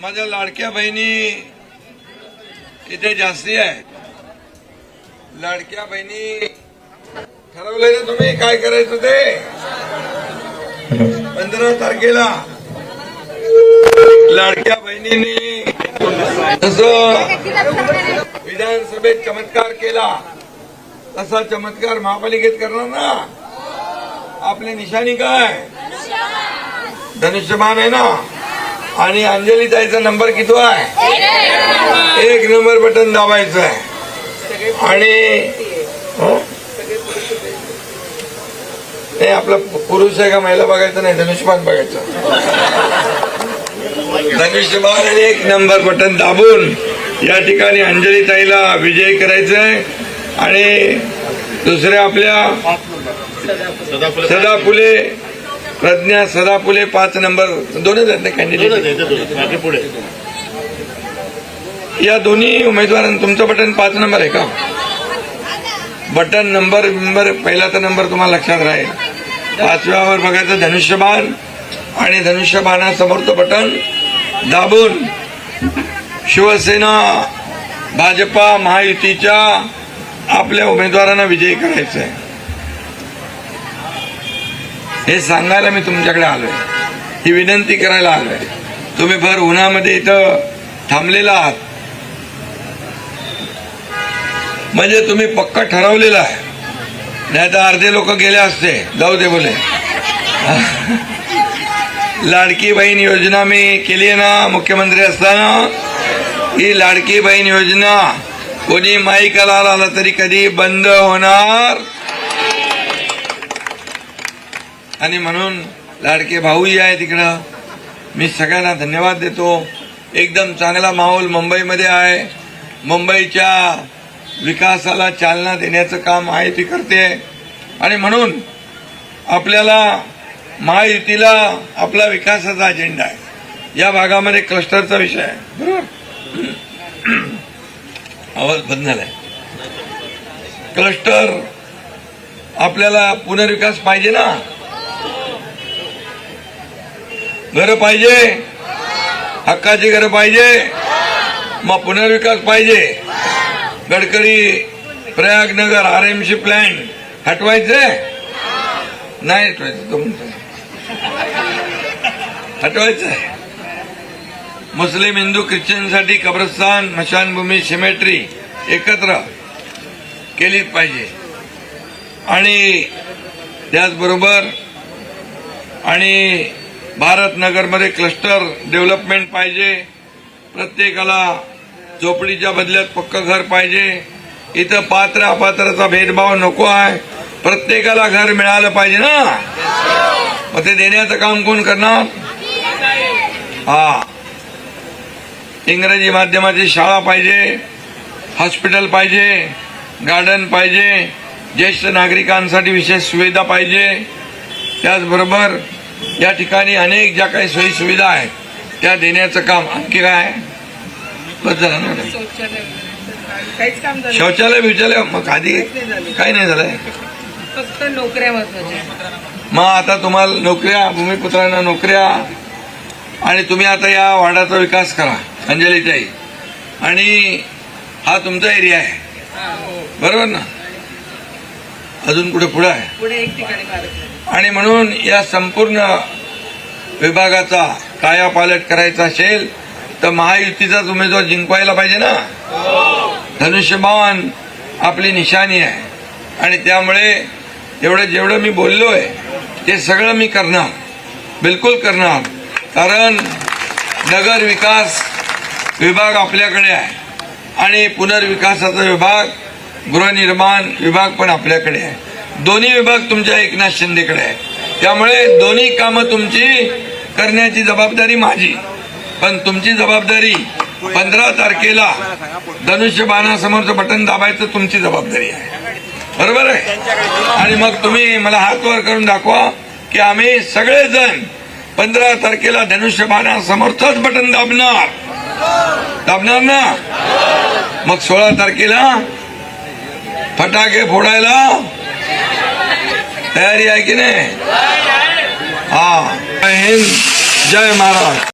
माझ्या लाडक्या बहिणी इथे जास्ती आहे. लाडक्या बहिणी ठरवलंय ना तुम्ही काय करायचं ते. 15 तारखेला लाडक्या बहिणींनी जसं विधानसभेत चमत्कार केला तसा चमत्कार महापालिकेत करणार ना. आपली निशाणी काय? धनुष्यबाण आहे ना. आणि अंजली ताईचा नंबर किती आहे? 1 नंबर बटन दाबायचं आहे. आणि नाही आपला पुरुष आहे का महिला बघायचं नाही, धनुष्यबाण बघायचं. धनुष्यबाण आणि 1 नंबर बटन दाबून या ठिकाणी अंजली ताईला विजयी करायचंय. आणि दुसऱ्या आपल्या सदा फुले प्रज्ञा सदा फुले 5 नंबर दोनच आहेत ना कॅन्डिडेट. या दोन्ही उमेदवारांना तुमचं बटन 5 नंबर आहे का? बटन नंबर पहिला तर नंबर तुम्हाला लक्षात राहील. 5व्यावर बघायचं धनुष्यबाण आणि धनुष्यबाणासमोरचं बटन दाबून शिवसेना भाजपा महायुतीच्या आपल्या उमेदवारांना विजयी करायचं आहे. हे सांगायला मी तुमच्याकडे आलोय, ही विनंती करायला आलोय. तुम्ही भर उन्हामध्ये इथं थांबलेला आहात म्हणजे तुम्ही पक्का ठरवलेला आहे. नाही तर अर्धे लोक गेले असते. जाऊ दे बोले. लाडकी बहीण योजना मी केली ना मुख्यमंत्री असताना. ही लाडकी बहीण योजना कोणी माईकाला आला तरी कधी बंद होणार. आणि म्हणून लाडके भाऊही आहे तिकडं. मी सगळ्यांना धन्यवाद देतो. एकदम चांगला माहोल मुंबईमध्ये आहे. मुंबईच्या विकासाला चालना देण्याचं काम महायुती करते. आणि म्हणून आपल्याला महायुतीला आपला विकासाचा अजेंडा आहे. या भागामध्ये क्लस्टरचा विषय आहे. बरोबर. आवाज बंद झालाय. क्लस्टर आपल्याला पुनर्विकास पाहिजे ना. घरं पाहिजे, हक्काची घरं पाहिजे, मग पुनर्विकास पाहिजे. गडकरी प्रयागनगर RMC प्लॅन हटवायचंय नाही हटवायचं. तो म्हणतो हटवायचंय. मुस्लिम हिंदू ख्रिश्चनसाठी कब्रस्तान स्मशानभूमी सिमेट्री एकत्र केलीच पाहिजे. आणि त्याचबरोबर आणि भारतनगरमध्ये क्लस्टर डेव्हलपमेंट पाहिजे. प्रत्येकाला झोपडीच्या बदल्यात पक्क घर पाहिजे. इथं पात्र अपात्राचा भेदभाव नको आहे. प्रत्येकाला घर मिळालं पाहिजे ना. मग ते देण्याचं काम कोण करणार? इंग्रजी माध्यमाची शाळा पाहिजे, हॉस्पिटल पाहिजे, गार्डन पाहिजे, ज्येष्ठ नागरिकांसाठी विशेष सुविधा पाहिजे. त्याचबरोबर या ठिकाणी अनेक ज्या काही सोयी सुविधा आहेत त्या देण्याचं काम. आणखी काय बस झालं ना. शौचालय बिचालय मग आधी काही नाही झालंय. फक्त नोकऱ्या महत्वाच्या. मग आता तुम्हाला नोकऱ्या, भूमिपुत्रांना नोकऱ्या. आणि तुम्ही आता या वार्डाचा विकास करा अंजलीताई. आणि हा तुमचा एरिया आहे बरोबर ना. अजून कुठे पुढे आहे? पुढे एक ठिकाणी. आणि म्हणून या संपूर्ण विभागाचा कायापालट करायचा असेल तर महायुतीचाच उमेदवार जिंकवायला पाहिजे ना. धनुष्यबाण आपली निशाणी आहे. आणि त्यामुळे जेवढं मी बोललोय ते सगळं मी करणार, बिलकुल करणार. कारण नगर विकास विभाग आपल्याकडे आहे आणि पुनर्विकासाचा विभाग, गृहनिर्माण विभाग पण आपल्याकडे आहे. दोन्ही विभाग तुमच्या एकनाथ शिंदेकडे आहे. त्यामुळे दोन्ही कामं तुमची करण्याची जबाबदारी माझी. पण तुमची जबाबदारी 15 तारखेला धनुष्यबाणासमोरचं बटन दाबायचं तुमची जबाबदारी आहे. बरोबर आहे. आणि मग तुम्ही मला हात वर करून दाखवा की आम्ही सगळेजण 15 तारखेला धनुष्यबाणासमोरचंच बटन दाबणार ना. मग 16 तारखेला फटाके फोडायला तयारी आहे की नाही? जय हिंद, जय महाराष्ट्र.